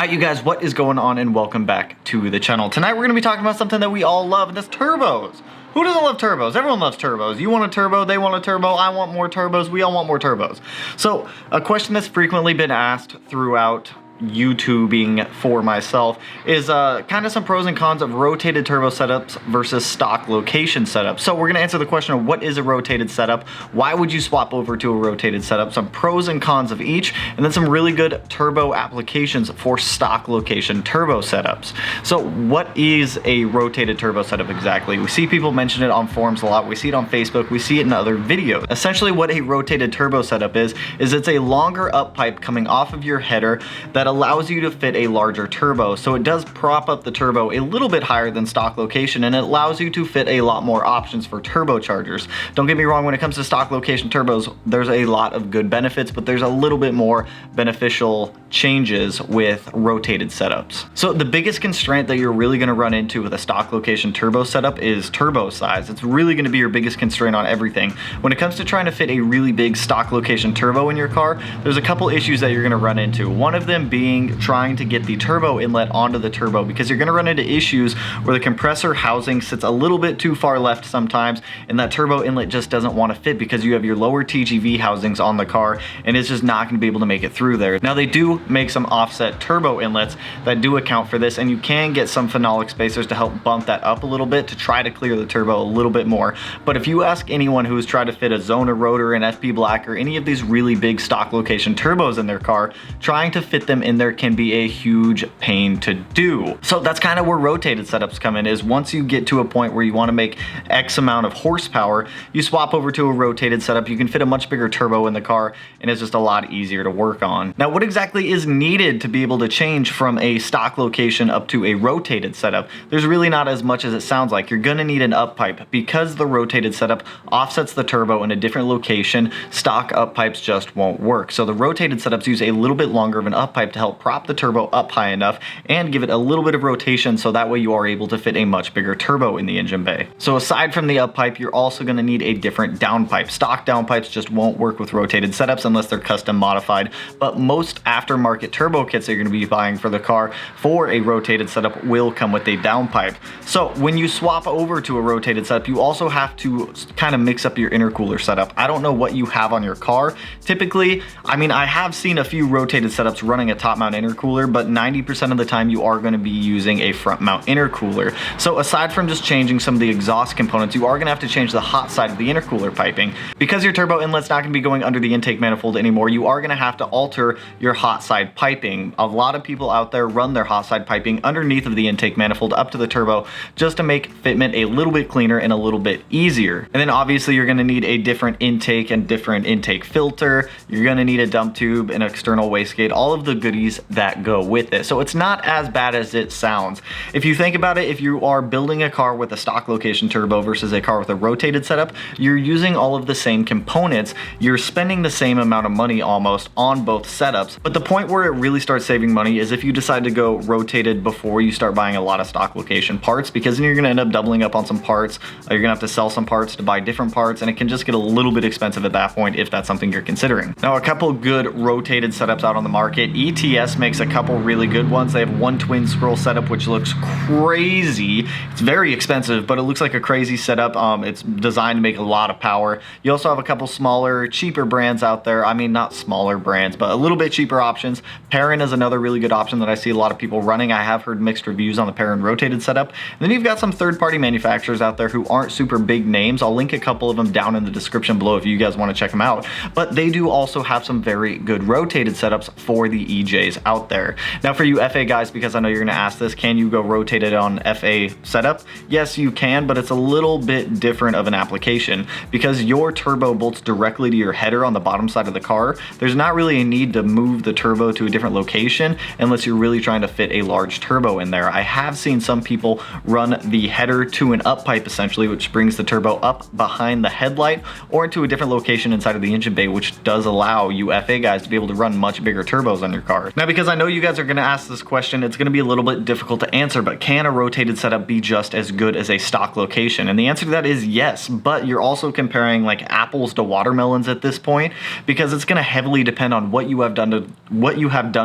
Alright you guys, what is going on, and welcome back to the channel. Tonight we're going to be talking about something that we all love, and that's turbos. Who doesn't love turbos? Everyone loves turbos. You want a turbo, they want a turbo, I want more turbos, we all want more turbos. So a question that's frequently been asked throughout YouTubing for myself is kind of some pros and cons of rotated turbo setups versus stock location setups. So we're going to answer the question of what is a rotated setup, why would you swap over to a rotated setup, some pros and cons of each, and then some really good turbo applications for stock location turbo setups. So what is a rotated turbo setup exactly? We see people mention it on forums a lot, we see it on Facebook, we see it in other videos. Essentially what a rotated turbo setup is it's a longer up pipe coming off of your header that allows you to fit a larger turbo. So it does prop up the turbo a little bit higher than stock location, and it allows you to fit a lot more options for turbochargers. Don't get me wrong, when it comes to stock location turbos, there's a lot of good benefits, but there's a little bit more beneficial changes with rotated setups. So the biggest constraint that you're really going to run into with a stock location turbo setup is turbo size. It's really going to be your biggest constraint on everything. When it comes to trying to fit a really big stock location turbo in your car, there's a couple issues that you're going to run into. One of them being trying to get the turbo inlet onto the turbo, because you're going to run into issues where the compressor housing sits a little bit too far left sometimes, and that turbo inlet just doesn't want to fit because you have your lower TGV housings on the car, and it's just not going to be able to make it through there. Now they do make some offset turbo inlets that do account for this, and you can get some phenolic spacers to help bump that up a little bit to try to clear the turbo a little bit more. But if you ask anyone who's tried to fit a Zona rotor, an FP Black, or any of these really big stock location turbos in their car, trying to fit them in there can be a huge pain to do. So that's kind of where rotated setups come in, is once you get to a point where you want to make X amount of horsepower, you swap over to a rotated setup. You can fit a much bigger turbo in the car, and it's just a lot easier to work on. Now, what exactly is needed to be able to change from a stock location up to a rotated setup? There's really not as much as it sounds like. You're going to need an up pipe, because the rotated setup offsets the turbo in a different location. Stock up pipes just won't work. So the rotated setups use a little bit longer of an up pipe to help prop the turbo up high enough and give it a little bit of rotation, so that way you are able to fit a much bigger turbo in the engine bay. So aside from the up pipe, you're also going to need a different down pipe. Stock down pipes just won't work with rotated setups unless they're custom modified, but most aftermarket turbo kits that you're going to be buying for the car for a rotated setup will come with a down pipe. So when you swap over to a rotated setup, you also have to kind of mix up your intercooler setup. I don't know what you have on your car. Typically, I mean, I have seen a few rotated setups running a top mount intercooler, but 90% of the time you are going to be using a front mount intercooler. So aside from just changing some of the exhaust components, you are going to have to change the hot side of the intercooler piping. Because your turbo inlet's not going to be going under the intake manifold anymore, you are going to have to alter your hot side piping. A lot of people out there run their hot side piping underneath of the intake manifold up to the turbo, just to make fitment a little bit cleaner and a little bit easier. And then obviously you're going to need a different intake and different intake filter. You're going to need a dump tube, an external wastegate, all of the goodies that go with it. So it's not as bad as it sounds. If you think about it, if you are building a car with a stock location turbo versus a car with a rotated setup, you're using all of the same components. You're spending the same amount of money almost on both setups. But the point where it really starts saving money is if you decide to go rotated before you start buying a lot of stock location parts, because then you're going to end up doubling up on some parts. You're going to have to sell some parts to buy different parts, and it can just get a little bit expensive at that point if that's something you're considering. Now, a couple good rotated setups out on the market. ETS makes a couple really good ones. They have one twin scroll setup which looks crazy. It's very expensive, but it looks like a crazy setup. It's designed to make a lot of power. You also have a couple smaller, cheaper brands out there. I mean, not smaller brands, but a little bit cheaper options. Perrin is another really good option that I see a lot of people running. I have heard mixed reviews on the Perrin rotated setup. And then you've got some third-party manufacturers out there who aren't super big names. I'll link a couple of them down in the description below if you guys want to check them out. But they do also have some very good rotated setups for the EJs out there. Now for you FA guys, because I know you're going to ask this, can you go rotated on FA setup? Yes, you can, but it's a little bit different of an application because your turbo bolts directly to your header on the bottom side of the car. There's not really a need to move the turbo to a different location unless you're really trying to fit a large turbo in there. I have seen some people run the header to an up pipe essentially, which brings the turbo up behind the headlight or into a different location inside of the engine bay, which does allow you FA guys to be able to run much bigger turbos on your car. cars. Now, because I know you guys are gonna ask this question, it's gonna be a little bit difficult to answer, but can a rotated setup be just as good as a stock location? And the answer to that is yes, but you're also comparing like apples to watermelons at this point, because it's gonna heavily depend on what you have done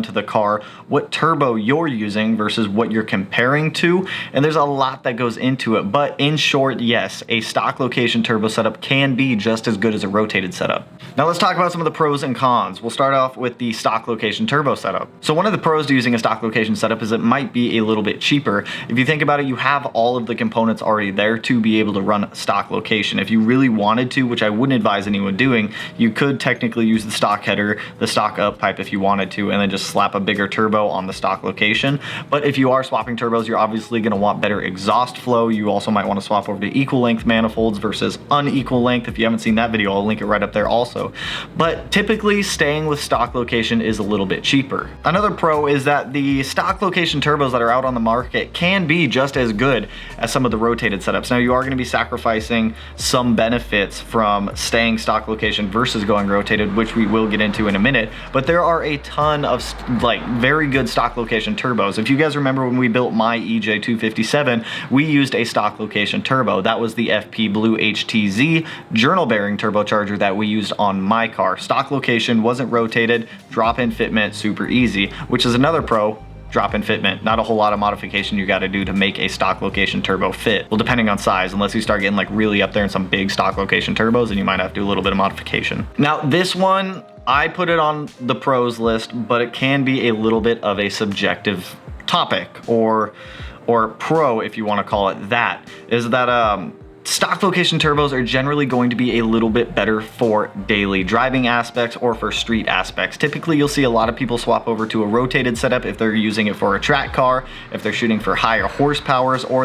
to the car, what turbo you're using versus what you're comparing to, and there's a lot that goes into it. But in short, yes, a stock location turbo setup can be just as good as a rotated setup. Now let's talk about some of the pros and cons. We'll start off with the stock location turbo setup. So one of the pros to using a stock location setup is it might be a little bit cheaper. If you think about it, you have all of the components already there to be able to run stock location. If you really wanted to, which I wouldn't advise anyone doing, you could technically use the stock header, the stock up pipe if you wanted to, and then just slap a bigger turbo on the stock location. But if you are swapping turbos, you're obviously going to want better exhaust flow. You also might want to swap over to equal length manifolds versus unequal length. If you haven't seen that video, I'll link it right up there also. But typically staying with stock location is a little bit cheaper. Another pro is that the stock location turbos that are out on the market can be just as good as some of the rotated setups. Now you are going to be sacrificing some benefits from staying stock location versus going rotated, which we will get into in a minute, but there are a ton of like very good stock location turbos. If you guys remember when we built my EJ257, we used a stock location turbo. That was the FP Blue HTZ journal bearing turbocharger that we used on my car. Stock location, wasn't rotated, drop-in fitment, super easy, which is another pro. Drop-in fitment, not a whole lot of modification you got to do to make a stock location turbo fit. Well, depending on size, unless you start getting like really up there in some big stock location turbos, and you might have to do a little bit of modification. Now this one, I put it on the pros list, but it can be a little bit of a subjective topic, or pro if you want to call it that, is that stock location turbos are generally going to be a little bit better for daily driving aspects or for street aspects. Typically, you'll see a lot of people swap over to a rotated setup if they're using it for a track car, if they're shooting for higher horsepowers, or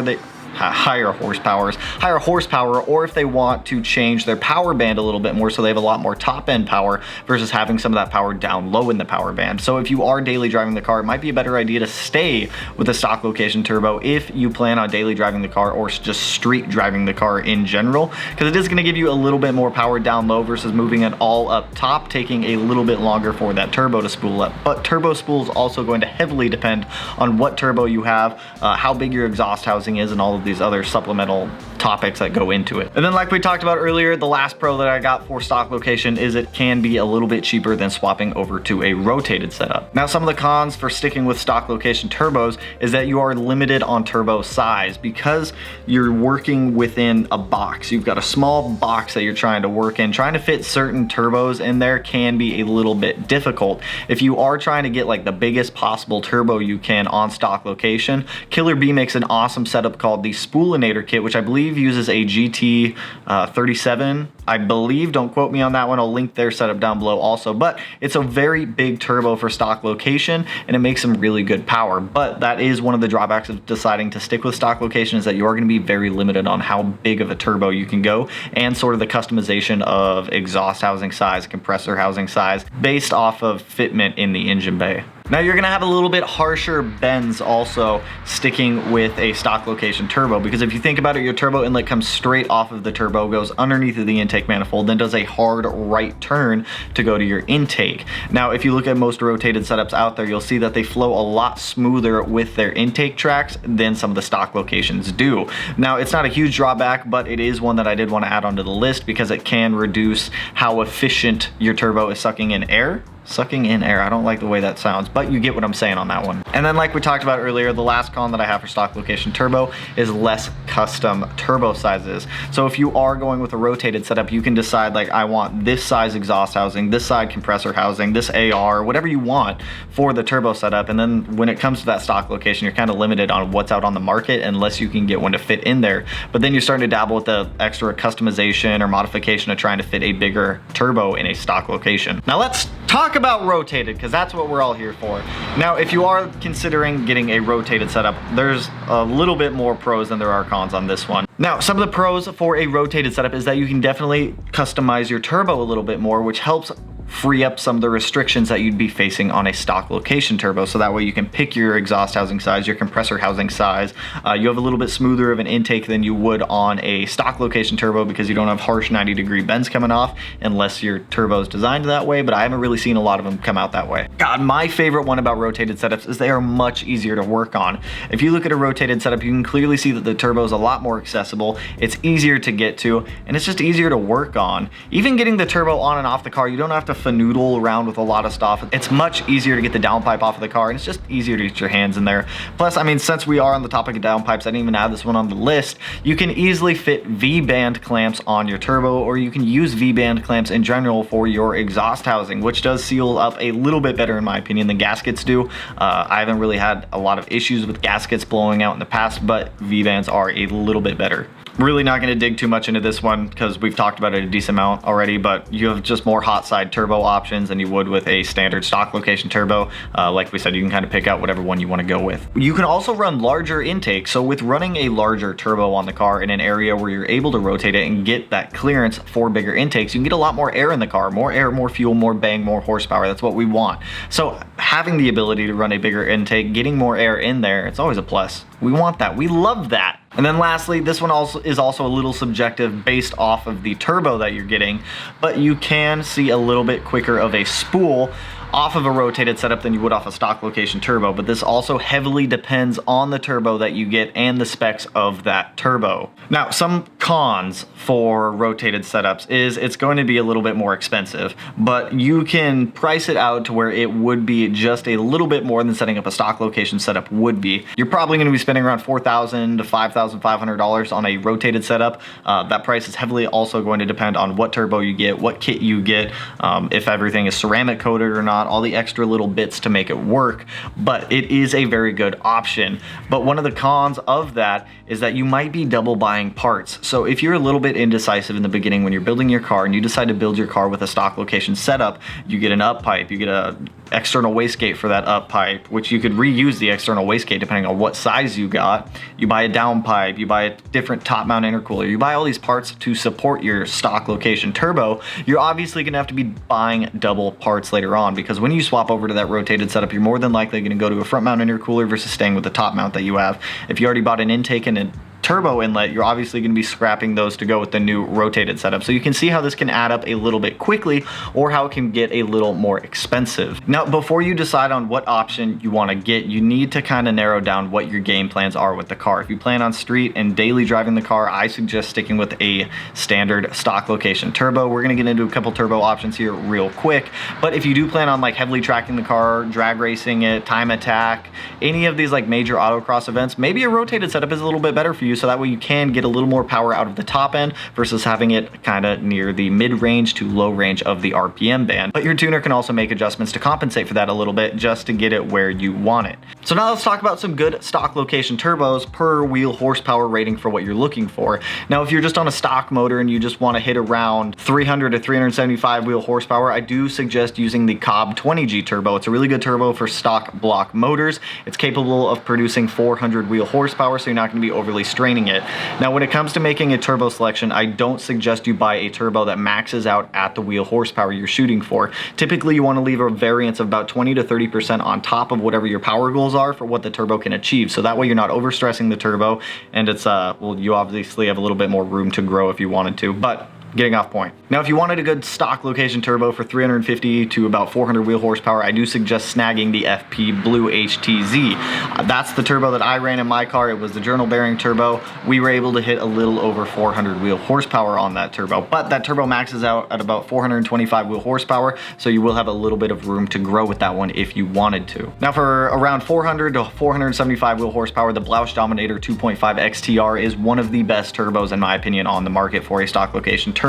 if they want to change their power band a little bit more so they have a lot more top end power versus having some of that power down low in the power band. So if you are daily driving the car, it might be a better idea to stay with a stock location turbo if you plan on daily driving the car or just street driving the car in general, because it is going to give you a little bit more power down low versus moving it all up top, taking a little bit longer for that turbo to spool up. But turbo spool is also going to heavily depend on what turbo you have, how big your exhaust housing is, and all of these other supplemental topics that go into it. And then like we talked about earlier, the last pro that I got for stock location is it can be a little bit cheaper than swapping over to a rotated setup. Now some of the cons for sticking with stock location turbos is that you are limited on turbo size because you're working within a box. You've got a small box that you're trying to work in. Trying to fit certain turbos in there can be a little bit difficult. If you are trying to get like the biggest possible turbo you can on stock location, Killer B makes an awesome setup called the Spoolinator kit, which I believe uses a GT 37, I believe. Don't quote me on that one. I'll link their setup down below also, but it's a very big turbo for stock location and it makes some really good power. But that is one of the drawbacks of deciding to stick with stock location, is that you are going to be very limited on how big of a turbo you can go and sort of the customization of exhaust housing size, compressor housing size based off of fitment in the engine bay. Now you're gonna have a little bit harsher bends also sticking with a stock location turbo, because if you think about it, your turbo inlet comes straight off of the turbo, goes underneath of the intake manifold, then does a hard right turn to go to your intake. Now if you look at most rotated setups out there, you'll see that they flow a lot smoother with their intake tracks than some of the stock locations do. Now it's not a huge drawback, but it is one that I did want to add onto the list because it can reduce how efficient your turbo is sucking in air. I don't like the way that sounds, but you get what I'm saying on that one. And then like we talked about earlier, the last con that I have for stock location turbo is less custom turbo sizes. So if you are going with a rotated setup, you can decide like, I want this size exhaust housing, this side compressor housing, this AR, whatever you want for the turbo setup. And then when it comes to that stock location, you're kind of limited on what's out on the market unless you can get one to fit in there. But then you're starting to dabble with the extra customization or modification of trying to fit a bigger turbo in a stock location. Now let's talk about rotated, because that's what we're all here for. Now if you are considering getting a rotated setup, there's a little bit more pros than there are cons on this one. Now some of the pros for a rotated setup is that you can definitely customize your turbo a little bit more, which helps free up some of the restrictions that you'd be facing on a stock location turbo. So that way you can pick your exhaust housing size, your compressor housing size. You have a little bit smoother of an intake than you would on a stock location turbo because you don't have harsh 90-degree bends coming off unless your turbo is designed that way, but I haven't really seen a lot of them come out that way. God, my favorite one about rotated setups is they are much easier to work on. If you look at a rotated setup, you can clearly see that the turbo is a lot more accessible, it's easier to get to, and it's just easier to work on. Even getting the turbo on and off the car, you don't have to fanoodle around with a lot of stuff. It's much easier to get the downpipe off of the car, and it's just easier to get your hands in there. Plus, I mean, since we are on the topic of downpipes, I didn't even add this one on the list, you can easily fit V-band clamps on your turbo, or you can use V-band clamps in general for your exhaust housing, which does seal up a little bit better in my opinion than gaskets do. I haven't really had a lot of issues with gaskets blowing out in the past, but V-bands are a little bit better. Really not going to dig too much into this one because we've talked about it a decent amount already, but you have just more hot side turbo options than you would with a standard stock location turbo. Like we said, you can kind of pick out whatever one you want to go with. You can also run larger intakes. So with running a larger turbo on the car in an area where you're able to rotate it and get that clearance for bigger intakes, you can get a lot more air in the car. More air, more fuel, more bang, more horsepower. That's what we want. So having the ability to run a bigger intake, getting more air in there, it's always a plus. We want that. We love that. And then lastly, this one is also a little subjective based off of the turbo that you're getting, but you can see a little bit quicker of a spool off of a rotated setup than you would off a stock location turbo, but this also heavily depends on the turbo that you get and the specs of that turbo. Now, some cons for rotated setups is it's going to be a little bit more expensive, but you can price it out to where it would be just a little bit more than setting up a stock location setup would be. You're probably going to be spending around $4,000 to $5,500 on a rotated setup. That price is heavily also going to depend on what turbo you get, what kit you get, if everything is ceramic coated or not, all the extra little bits to make it work, but it is a very good option. But one of the cons of that is that you might be double buying parts. So if you're a little bit indecisive in the beginning when you're building your car and you decide to build your car with a stock location setup, you get an up pipe, you get a external wastegate for that up pipe, which you could reuse the external wastegate depending on what size you got. You buy a down pipe, you buy a different top mount intercooler, you buy all these parts to support your stock location turbo. You're obviously gonna have to be buying double parts later on, because when you swap over to that rotated setup, you're more than likely gonna go to a front mount intercooler versus staying with the top mount that you have. If you already bought an intake and a turbo inlet, you're obviously going to be scrapping those to go with the new rotated setup. So you can see how this can add up a little bit quickly, or how it can get a little more expensive. Now, before you decide on what option you want to get, you need to kind of narrow down what your game plans are with the car. If you plan on street and daily driving the car, I suggest sticking with a standard stock location turbo. We're going to get into a couple turbo options here real quick, but if you do plan on like heavily tracking the car, drag racing it, time attack, any of these like major autocross events, maybe a rotated setup is a little bit better for you, so that way you can get a little more power out of the top end versus having it kind of near the mid-range to low range of the RPM band. But your tuner can also make adjustments to compensate for that a little bit just to get it where you want it. So now let's talk about some good stock location turbos per wheel horsepower rating for what you're looking for. Now, if you're just on a stock motor and you just want to hit around 300 to 375 wheel horsepower, I do suggest using the Cobb 20G turbo. It's a really good turbo for stock block motors. It's capable of producing 400 wheel horsepower, so you're not going to be overly straining it. Now, when it comes to making a turbo selection, I don't suggest you buy a turbo that maxes out at the wheel horsepower you're shooting for. Typically, you want to leave a variance of about 20 to 30% on top of whatever your power goals are for what the turbo can achieve. So that way you're not overstressing the turbo, and it's, well, you obviously have a little bit more room to grow if you wanted to, but getting off point. Now, if you wanted a good stock location turbo for 350 to about 400 wheel horsepower, I do suggest snagging the FP Blue HTZ. That's the turbo that I ran in my car. It was the journal bearing turbo. We were able to hit a little over 400 wheel horsepower on that turbo, but that turbo maxes out at about 425 wheel horsepower, so you will have a little bit of room to grow with that one if you wanted to. Now, for around 400 to 475 wheel horsepower, the Blausch Dominator 2.5 XTR is one of the best turbos in my opinion on the market for a stock location turbo.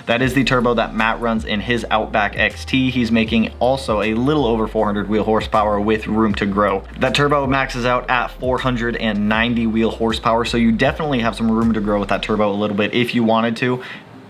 That is the turbo that Matt runs in his Outback XT. He's making also a little over 400 wheel horsepower with room to grow. That turbo maxes out at 490 wheel horsepower, so you definitely have some room to grow with that turbo a little bit if you wanted to.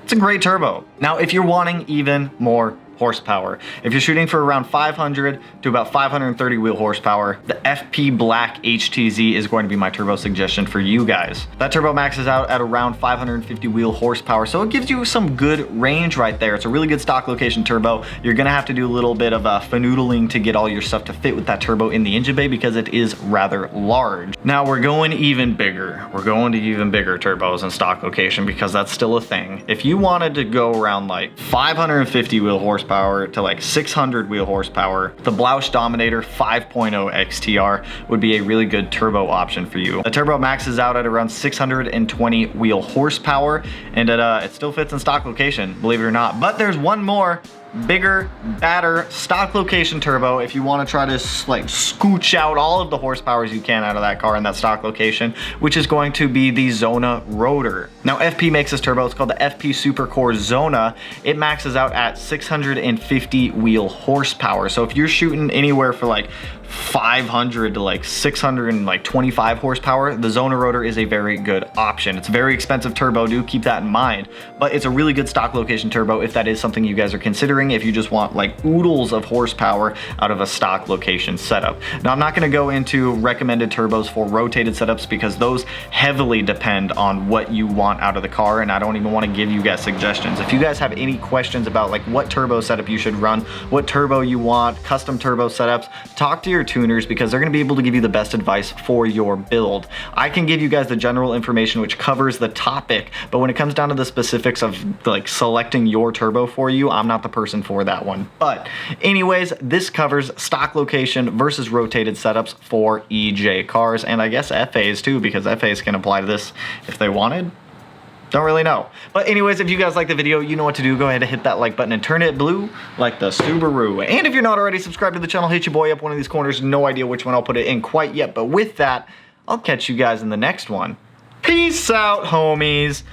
It's a great turbo. Now, if you're wanting even more horsepower. If you're shooting for around 500 to about 530 wheel horsepower, the FP Black HTZ is going to be my turbo suggestion for you guys. That turbo maxes out at around 550 wheel horsepower, so it gives you some good range right there. It's a really good stock location turbo. You're gonna have to do a little bit of fanoodling to get all your stuff to fit with that turbo in the engine bay because it is rather large. Now we're going even bigger. We're going to even bigger turbos in stock location because that's still a thing. If you wanted to go around like 550 wheel horsepower to like 600 wheel horsepower, the Blausch Dominator 5.0 XTR would be a really good turbo option for you. The turbo maxes out at around 620 wheel horsepower, and it still fits in stock location, believe it or not. But there's one more bigger, badder stock location turbo if you want to try to like scooch out all of the horsepowers you can out of that car in that stock location, which is going to be the Zona Rotor. Now FP makes this turbo. It's called the FP Supercore Zona. It maxes out at 650 wheel horsepower. So if you're shooting anywhere for like 500 to like 625 horsepower, the Zona Rotor is a very good option. It's a very expensive turbo, do keep that in mind, but it's a really good stock location turbo if that is something you guys are considering, if you just want like oodles of horsepower out of a stock location setup. Now I'm not going to go into recommended turbos for rotated setups because those heavily depend on what you want out of the car, and I don't even want to give you guys suggestions. If you guys have any questions about like what turbo setup you should run, what turbo you want, custom turbo setups, talk to your tuners because they're going to be able to give you the best advice for your build. I can give you guys the general information which covers the topic, but when it comes down to the specifics of like selecting your turbo for you, I'm not the person for that one. But anyways, this covers stock location versus rotated setups for EJ cars, and I guess FAs too, because FAs can apply to this if they wanted. Don't really know. But anyways, if you guys like the video, you know what to do. Go ahead and hit that like button and turn it blue like the Subaru. And if you're not already subscribed to the channel, hit your boy up one of these corners. No idea which one I'll put it in quite yet. But with that, I'll catch you guys in the next one. Peace out, homies.